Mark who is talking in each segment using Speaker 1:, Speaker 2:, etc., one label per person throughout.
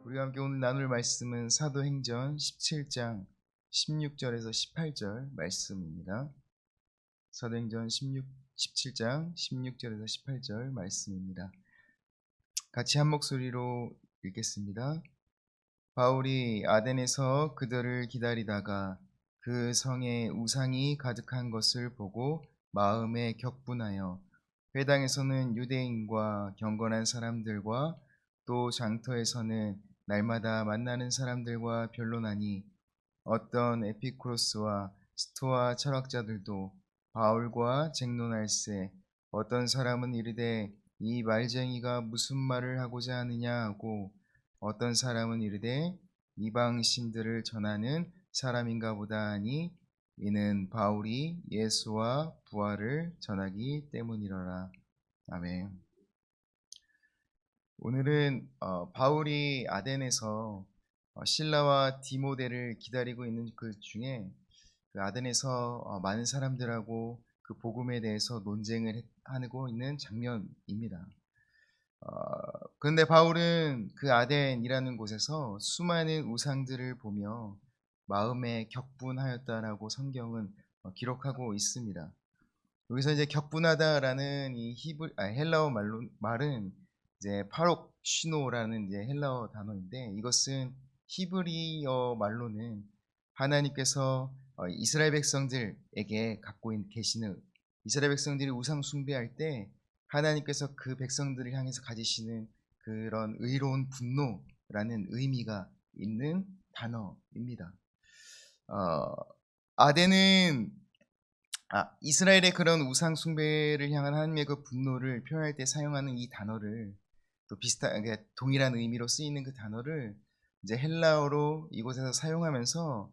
Speaker 1: 우리가 함께 오늘 나눌 말씀은 사도행전 17장 16절에서 18절 말씀입니다. 사도행전 17장 16절에서 18절 말씀입니다. 같이 한 목소리로 읽겠습니다. 바울이 아덴에서 그들을 기다리다가 그 성에 우상이 가득한 것을 보고 마음에 격분하여 회당에서는 유대인과 경건한 사람들과 또 장터에서는 날마다 만나는 사람들과 변론하니 어떤 에피쿠로스와 스토아 철학자들도 바울과 쟁론할세 어떤 사람은 이르되 이 말쟁이가 무슨 말을 하고자 하느냐 하고 어떤 사람은 이르되 이방 신들을 전하는 사람인가 보다 하니 이는 바울이 예수와 부활을 전하기 때문이로라. 아멘. 오늘은 바울이 아덴에서 실라와 디모데를 기다리고 있는 그 중에 그 아덴에서 많은 사람들하고 그 복음에 대해서 논쟁을 하고 있는 장면입니다. 그런데 바울은 그 아덴이라는 곳에서 수많은 우상들을 보며 마음에 격분하였다라고 성경은 기록하고 있습니다. 여기서 이제 격분하다라는 이 헬라어 말은 이제 파록시노라는 이제 헬라어 단어인데, 이것은 히브리어 말로는 하나님께서 이스라엘 백성들에게 갖고 계시는, 이스라엘 백성들이 우상 숭배할 때 하나님께서 그 백성들을 향해서 가지시는 그런 의로운 분노라는 의미가 있는 단어입니다. 아덴은 이스라엘의 그런 우상 숭배를 향한 하나님의 그 분노를 표현할 때 사용하는 이 단어를, 또 비슷하게 동일한 의미로 쓰이는 그 단어를 이제 헬라어로 이곳에서 사용하면서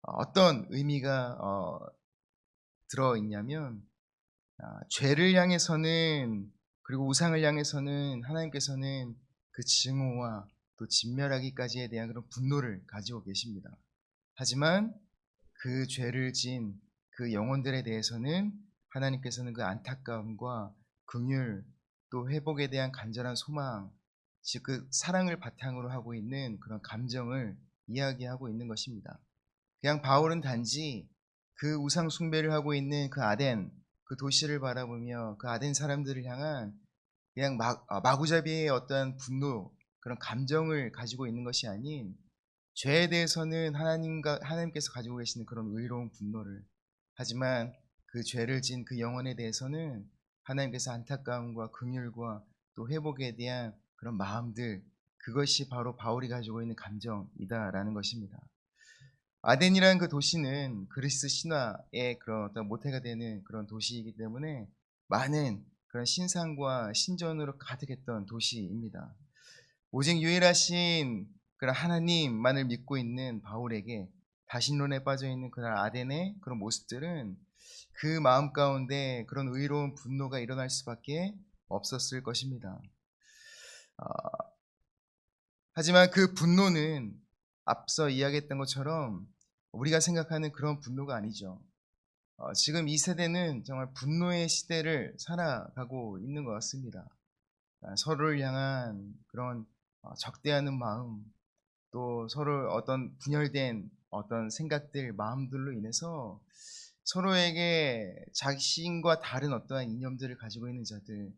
Speaker 1: 어떤 의미가 들어 있냐면, 죄를 향해서는, 그리고 우상을 향해서는 하나님께서는 그 증오와 또 진멸하기까지에 대한 그런 분노를 가지고 계십니다. 하지만 그 죄를 지은 그 영혼들에 대해서는 하나님께서는 그 안타까움과 긍휼, 또 회복에 대한 간절한 소망, 즉 그 사랑을 바탕으로 하고 있는 그런 감정을 이야기하고 있는 것입니다. 그냥 바울은 단지 그 우상 숭배를 하고 있는 그 아덴, 그 도시를 바라보며 그 아덴 사람들을 향한 그냥 마구잡이의 어떠한 분노, 그런 감정을 가지고 있는 것이 아닌, 죄에 대해서는 하나님께서 가지고 계시는 그런 의로운 분노를, 하지만 그 죄를 지은 그 영혼에 대해서는 하나님께서 안타까움과 긍휼과 또 회복에 대한 그런 마음들, 그것이 바로 바울이 가지고 있는 감정이다라는 것입니다. 아덴이라는 그 도시는 그리스 신화의 그런 어떤 모태가 되는 그런 도시이기 때문에 많은 그런 신상과 신전으로 가득했던 도시입니다. 오직 유일하신 그런 하나님만을 믿고 있는 바울에게 다신론에 빠져 있는 그런 아덴의 그런 모습들은 그 마음 가운데 그런 의로운 분노가 일어날 수밖에 없었을 것입니다. 하지만 그 분노는 앞서 이야기했던 것처럼 우리가 생각하는 그런 분노가 아니죠. 지금 이 세대는 정말 분노의 시대를 살아가고 있는 것 같습니다. 서로를 향한 그런 적대하는 마음, 또 서로 어떤 분열된 어떤 생각들, 마음들로 인해서 서로에게 자신과 다른 어떠한 이념들을 가지고 있는 자들,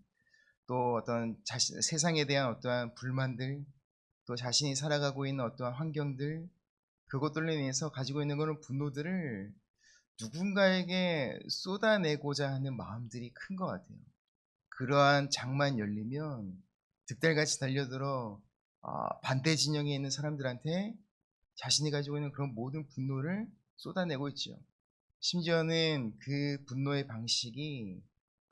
Speaker 1: 또 어떤 세상에 대한 어떠한 불만들, 또 자신이 살아가고 있는 어떠한 환경들, 그것들로 인해서 가지고 있는 그런 분노들을 누군가에게 쏟아내고자 하는 마음들이 큰 것 같아요. 그러한 장만 열리면 득달같이 달려들어 반대 진영에 있는 사람들한테 자신이 가지고 있는 그런 모든 분노를 쏟아내고 있죠. 심지어는 그 분노의 방식이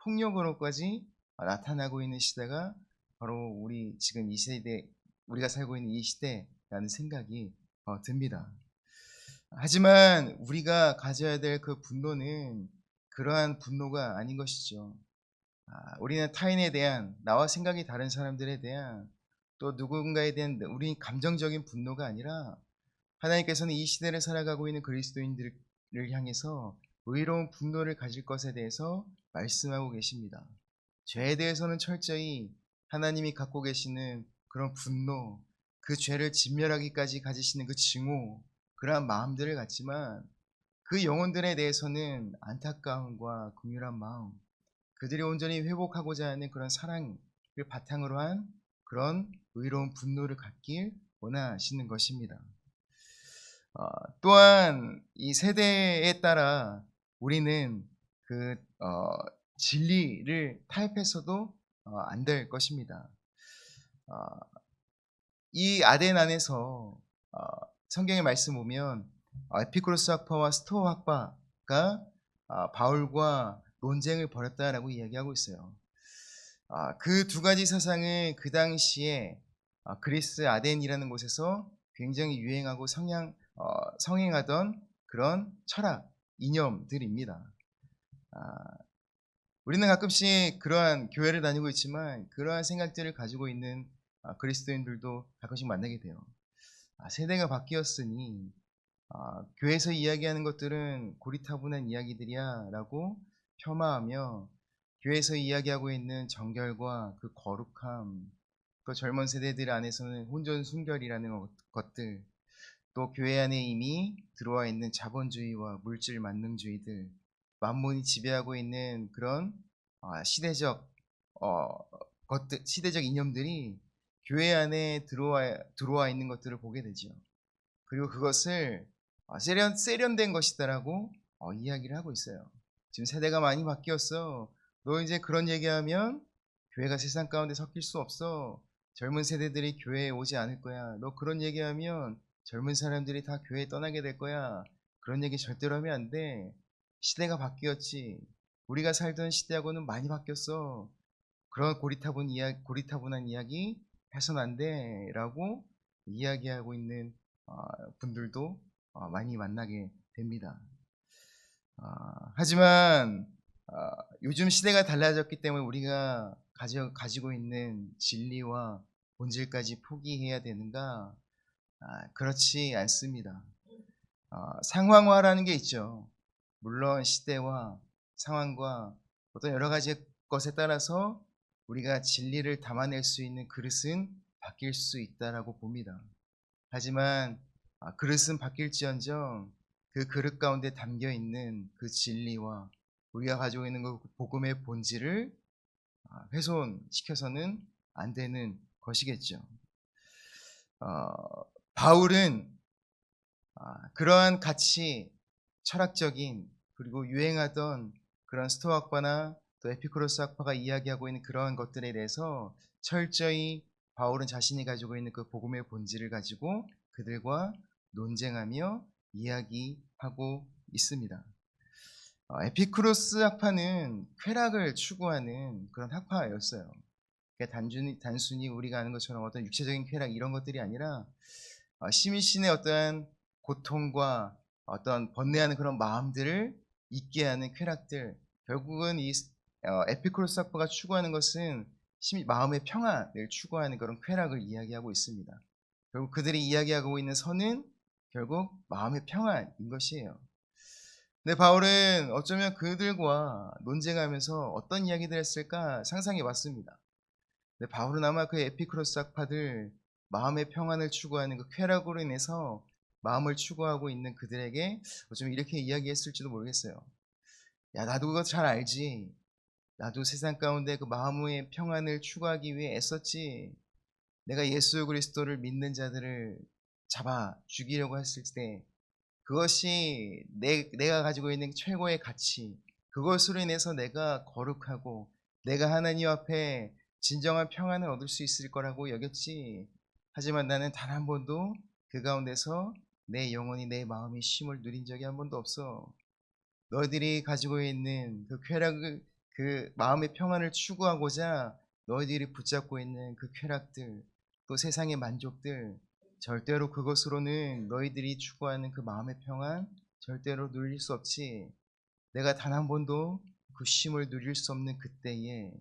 Speaker 1: 폭력으로까지 나타나고 있는 시대가 바로 우리 지금 이 세대, 우리가 살고 있는 이 시대라는 생각이 듭니다. 하지만 우리가 가져야 될 그 분노는 그러한 분노가 아닌 것이죠. 우리는 타인에 대한, 나와 생각이 다른 사람들에 대한, 또 누군가에 대한 우리 감정적인 분노가 아니라, 하나님께서는 이 시대를 살아가고 있는 그리스도인들을 향해서 의로운 분노를 가질 것에 대해서 말씀하고 계십니다. 죄에 대해서는 철저히 하나님이 갖고 계시는 그런 분노, 그 죄를 진멸하기까지 가지시는 그 증오, 그러한 마음들을 갖지만 그 영혼들에 대해서는 안타까움과 긍휼한 마음, 그들이 온전히 회복하고자 하는 그런 사랑을 바탕으로 한 그런 의로운 분노를 갖길 원하시는 것입니다. 또한 이 세대에 따라 우리는 그 진리를 타협해서도 안 될 것입니다. 어, 이 아덴 안에서 성경의 말씀 보면 에피쿠로스 학파와 스토아 학파가 바울과 논쟁을 벌였다라고 이야기하고 있어요. 그 두 가지 사상은 그 당시에 그리스 아덴이라는 곳에서 굉장히 유행하고 성행하던 그런 철학 이념들입니다. 우리는 가끔씩 그러한 교회를 다니고 있지만 그러한 생각들을 가지고 있는 그리스도인들도 가끔씩 만나게 돼요. 세대가 바뀌었으니 교회에서 이야기하는 것들은 고리타분한 이야기들이야 라고 폄하하며 교회에서 이야기하고 있는 정결과 그 거룩함, 또 젊은 세대들 안에서는 혼전순결이라는 것들, 또 교회 안에 이미 들어와 있는 자본주의와 물질 만능주의들, 만몬이 지배하고 있는 그런 시대적 것들, 시대적 이념들이 교회 안에 들어와 있는 것들을 보게 되죠. 그리고 그것을 세련된 것이다라고 이야기를 하고 있어요. 지금 세대가 많이 바뀌었어. 너 이제 그런 얘기하면 교회가 세상 가운데 섞일 수 없어. 젊은 세대들이 교회에 오지 않을 거야. 너 그런 얘기하면 젊은 사람들이 다 교회에 떠나게 될 거야. 그런 얘기 절대로 하면 안 돼. 시대가 바뀌었지. 우리가 살던 시대하고는 많이 바뀌었어. 그런 고리타분한 이야기 해서는 안 돼. 라고 이야기하고 있는 분들도 많이 만나게 됩니다. 하지만 요즘 시대가 달라졌기 때문에 우리가 가지고 있는 진리와 본질까지 포기해야 되는가? 그렇지 않습니다. 상황화라는 게 있죠. 물론 시대와 상황과 어떤 여러 가지 것에 따라서 우리가 진리를 담아낼 수 있는 그릇은 바뀔 수 있다라고 봅니다. 하지만 그릇은 바뀔지언정 그 그릇 가운데 담겨 있는 그 진리와 우리가 가지고 있는 그 복음의 본질을 훼손시켜서는 안 되는 것이겠죠. 바울은 그러한 가치, 철학적인 그리고 유행하던 그런 스토아 학파나 또 에피쿠로스 학파가 이야기하고 있는 그러한 것들에 대해서 철저히 바울은 자신이 가지고 있는 그 복음의 본질을 가지고 그들과 논쟁하며 이야기하고 있습니다. 에피쿠로스 학파는 쾌락을 추구하는 그런 학파였어요. 그러니까 단순히 우리가 아는 것처럼 어떤 육체적인 쾌락 이런 것들이 아니라 시민신의 어떠한 고통과 어떤 번뇌하는 그런 마음들을 잊게 하는 쾌락들, 결국은 이 에피쿠로스 학파가 추구하는 것은 마음의 평안을 추구하는 그런 쾌락을 이야기하고 있습니다. 결국 그들이 이야기하고 있는 선은 결국 마음의 평안인 것이에요. 근데 바울은 어쩌면 그들과 논쟁하면서 어떤 이야기들을 했을까 상상해 봤습니다. 근데 바울은 아마 그 에피쿠로스 학파들 마음의 평안을 추구하는 그 쾌락으로 인해서 마음을 추구하고 있는 그들에게 어쩌면 이렇게 이야기했을지도 모르겠어요. 야, 나도 그거 잘 알지. 나도 세상 가운데 그 마음의 평안을 추구하기 위해 애썼지. 내가 예수 그리스도를 믿는 자들을 잡아 죽이려고 했을 때 그것이 내가 가지고 있는 최고의 가치, 그것으로 인해서 내가 거룩하고 내가 하나님 앞에 진정한 평안을 얻을 수 있을 거라고 여겼지. 하지만 나는 단 한 번도 그 가운데서 내 영혼이 내 마음이 쉼을 누린 적이 한 번도 없어. 너희들이 가지고 있는 그 쾌락을, 그 마음의 평안을 추구하고자 너희들이 붙잡고 있는 그 쾌락들, 또 세상의 만족들, 절대로 그것으로는 너희들이 추구하는 그 마음의 평안 절대로 누릴 수 없지. 내가 단 한 번도 그 쉼을 누릴 수 없는 그때에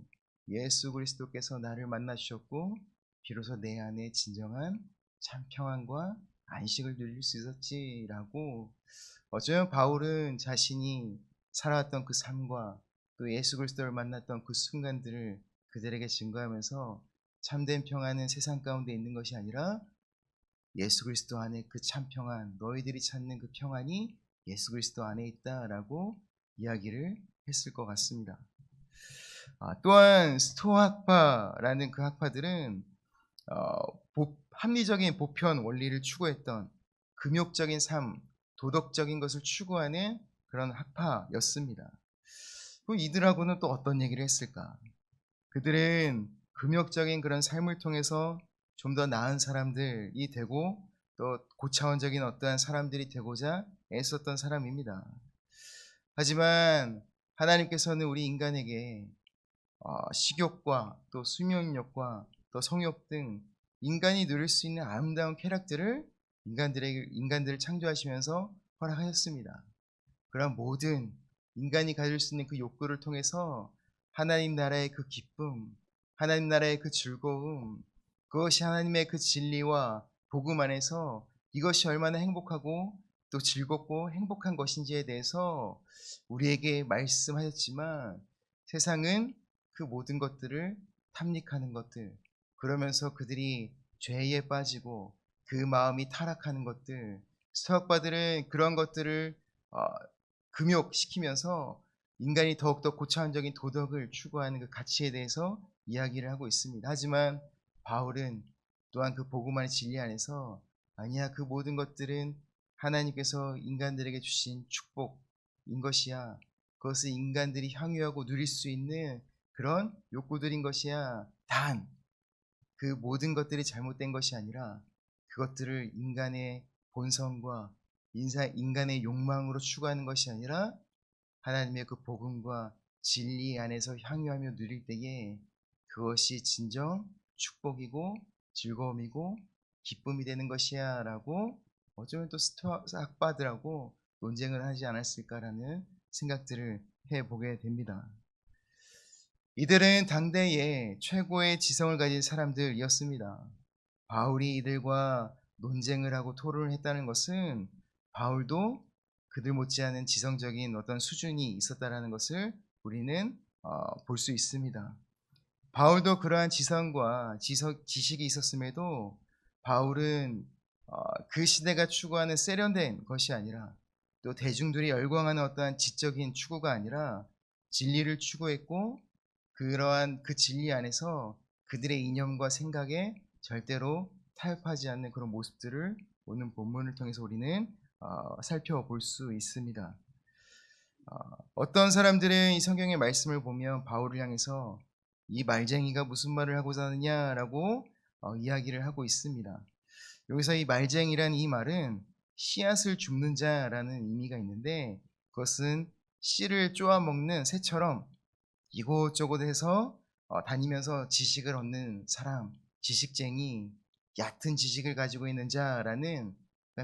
Speaker 1: 예수 그리스도께서 나를 만나 주셨고 비로소 내 안에 진정한 참 평안과 안식을 누릴 수 있었지라고 어쩌면 바울은 자신이 살아왔던 그 삶과 또 예수 그리스도를 만났던 그 순간들을 그들에게 증거하면서 참된 평안은 세상 가운데 있는 것이 아니라 예수 그리스도 안에 그 참 평안, 너희들이 찾는 그 평안이 예수 그리스도 안에 있다라고 이야기를 했을 것 같습니다. 또한 스토아학파라는 그 학파들은 합리적인 보편 원리를 추구했던 금욕적인 삶, 도덕적인 것을 추구하는 그런 학파였습니다. 그럼 이들하고는 또 어떤 얘기를 했을까? 그들은 금욕적인 그런 삶을 통해서 좀 더 나은 사람들이 되고 또 고차원적인 어떠한 사람들이 되고자 애썼던 사람입니다. 하지만 하나님께서는 우리 인간에게 식욕과 또 수면욕과 또 성욕 등 인간이 누릴 수 있는 아름다운 쾌락들을 인간들을 창조하시면서 허락하셨습니다. 그런 모든 인간이 가질 수 있는 그 욕구를 통해서 하나님 나라의 그 기쁨, 하나님 나라의 그 즐거움, 그것이 하나님의 그 진리와 복음 안에서 이것이 얼마나 행복하고 또 즐겁고 행복한 것인지에 대해서 우리에게 말씀하셨지만, 세상은 그 모든 것들을 탐닉하는 것들, 그러면서 그들이 죄에 빠지고 그 마음이 타락하는 것들, 스토아파들은 그런 것들을 어, 금욕시키면서 인간이 더욱더 고차원적인 도덕을 추구하는 그 가치에 대해서 이야기를 하고 있습니다. 하지만 바울은 또한 그 복음의 진리 안에서 아니야, 그 모든 것들은 하나님께서 인간들에게 주신 축복인 것이야. 그것을 인간들이 향유하고 누릴 수 있는 그런 욕구들인 것이야. 단 그 모든 것들이 잘못된 것이 아니라 그것들을 인간의 본성과 인간의 욕망으로 추구하는 것이 아니라 하나님의 그 복음과 진리 안에서 향유하며 누릴 때에 그것이 진정 축복이고 즐거움이고 기쁨이 되는 것이야 라고 어쩌면 또 학파들하고 논쟁을 하지 않았을까라는 생각들을 해보게 됩니다. 이들은 당대의 최고의 지성을 가진 사람들이었습니다. 바울이 이들과 논쟁을 하고 토론을 했다는 것은 바울도 그들 못지않은 지성적인 어떤 수준이 있었다라는 것을 우리는 볼 수 있습니다. 바울도 그러한 지성과 지식이 있었음에도 바울은 그 시대가 추구하는 세련된 것이 아니라 또 대중들이 열광하는 어떠한 지적인 추구가 아니라 진리를 추구했고, 그러한 그 진리 안에서 그들의 이념과 생각에 절대로 타협하지 않는 그런 모습들을 오늘 본문을 통해서 우리는 살펴볼 수 있습니다. 어떤 사람들은 이 성경의 말씀을 보면 바울을 향해서 이 말쟁이가 무슨 말을 하고자 하느냐라고 이야기를 하고 있습니다. 여기서 이 말쟁이란 이 말은 씨앗을 줍는 자라는 의미가 있는데, 그것은 씨를 쪼아 먹는 새처럼 이곳저곳 해서 다니면서 지식을 얻는 사람, 지식쟁이, 얕은 지식을 가지고 있는 자라는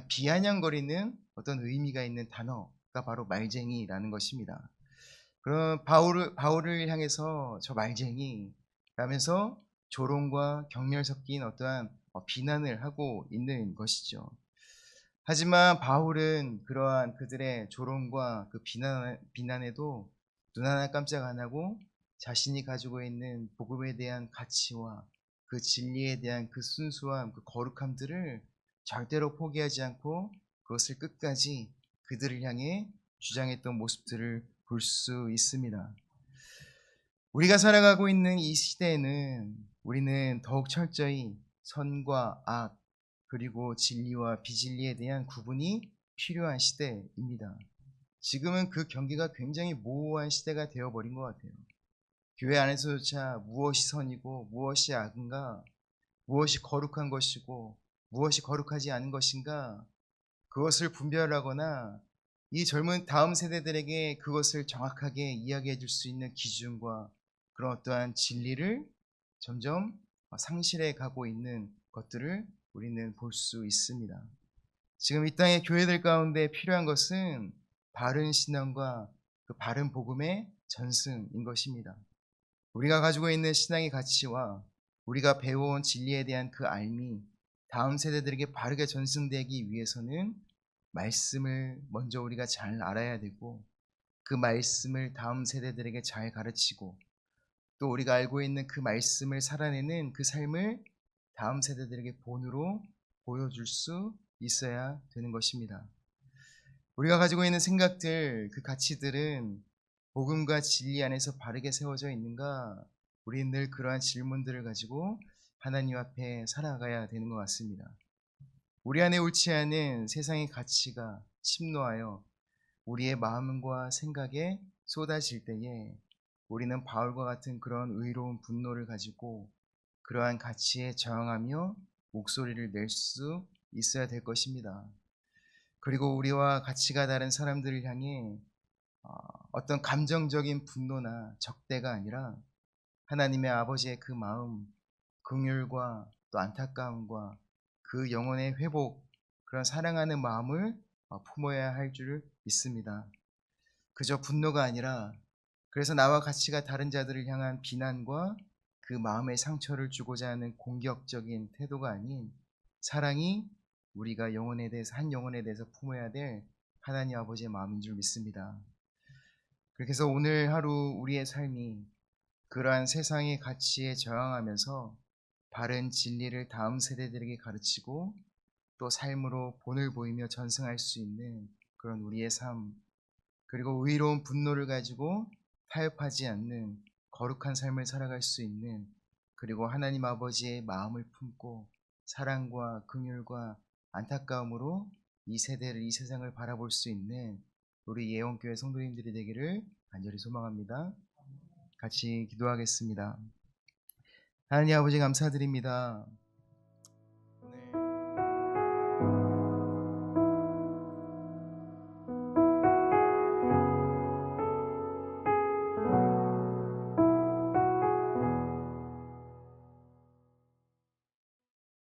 Speaker 1: 비아냥거리는 어떤 의미가 있는 단어가 바로 말쟁이라는 것입니다. 그럼 바울을 향해서 저 말쟁이 라면서 조롱과 격렬 섞인 어떠한 비난을 하고 있는 것이죠. 하지만 바울은 그러한 그들의 조롱과 그 비난에도 눈 하나 깜짝 안 하고 자신이 가지고 있는 복음에 대한 가치와 그 진리에 대한 그 순수함, 그 거룩함들을 절대로 포기하지 않고 그것을 끝까지 그들을 향해 주장했던 모습들을 볼 수 있습니다. 우리가 살아가고 있는 이 시대에는 우리는 더욱 철저히 선과 악, 그리고 진리와 비진리에 대한 구분이 필요한 시대입니다. 지금은 그 경계가 굉장히 모호한 시대가 되어버린 것 같아요. 교회 안에서조차 무엇이 선이고 무엇이 악인가, 무엇이 거룩한 것이고 무엇이 거룩하지 않은 것인가, 그것을 분별하거나 이 젊은 다음 세대들에게 그것을 정확하게 이야기해 줄 수 있는 기준과 그런 어떠한 진리를 점점 상실해 가고 있는 것들을 우리는 볼 수 있습니다. 지금 이 땅의 교회들 가운데 필요한 것은 바른 신앙과 그 바른 복음의 전승인 것입니다. 우리가 가지고 있는 신앙의 가치와 우리가 배워온 진리에 대한 그 알미, 다음 세대들에게 바르게 전승되기 위해서는 말씀을 먼저 우리가 잘 알아야 되고, 그 말씀을 다음 세대들에게 잘 가르치고, 또 우리가 알고 있는 그 말씀을 살아내는 그 삶을 다음 세대들에게 본으로 보여줄 수 있어야 되는 것입니다. 우리가 가지고 있는 생각들, 그 가치들은 복음과 진리 안에서 바르게 세워져 있는가? 우리는 늘 그러한 질문들을 가지고 하나님 앞에 살아가야 되는 것 같습니다. 우리 안에 옳지 않은 세상의 가치가 침노하여 우리의 마음과 생각에 쏟아질 때에 우리는 바울과 같은 그런 의로운 분노를 가지고 그러한 가치에 저항하며 목소리를 낼 수 있어야 될 것입니다. 그리고 우리와 가치가 다른 사람들을 향해 어떤 감정적인 분노나 적대가 아니라 하나님의 아버지의 그 마음, 긍휼과 또 안타까움과 그 영혼의 회복, 그런 사랑하는 마음을 품어야 할 줄 믿습니다. 그저 분노가 아니라, 그래서 나와 가치가 다른 자들을 향한 비난과 그 마음의 상처를 주고자 하는 공격적인 태도가 아닌 사랑이 우리가 영혼에 대해서, 한 영혼에 대해서 품어야 될 하나님 아버지의 마음인 줄 믿습니다. 그렇게 해서 오늘 하루 우리의 삶이 그러한 세상의 가치에 저항하면서 바른 진리를 다음 세대들에게 가르치고 또 삶으로 본을 보이며 전승할 수 있는 그런 우리의 삶, 그리고 의로운 분노를 가지고 타협하지 않는 거룩한 삶을 살아갈 수 있는, 그리고 하나님 아버지의 마음을 품고 사랑과 긍휼과 안타까움으로 이 세대를, 이 세상을 바라볼 수 있는 우리 예원교회 성도님들이 되기를 간절히 소망합니다. 같이 기도하겠습니다. 하나님 아버지 감사드립니다.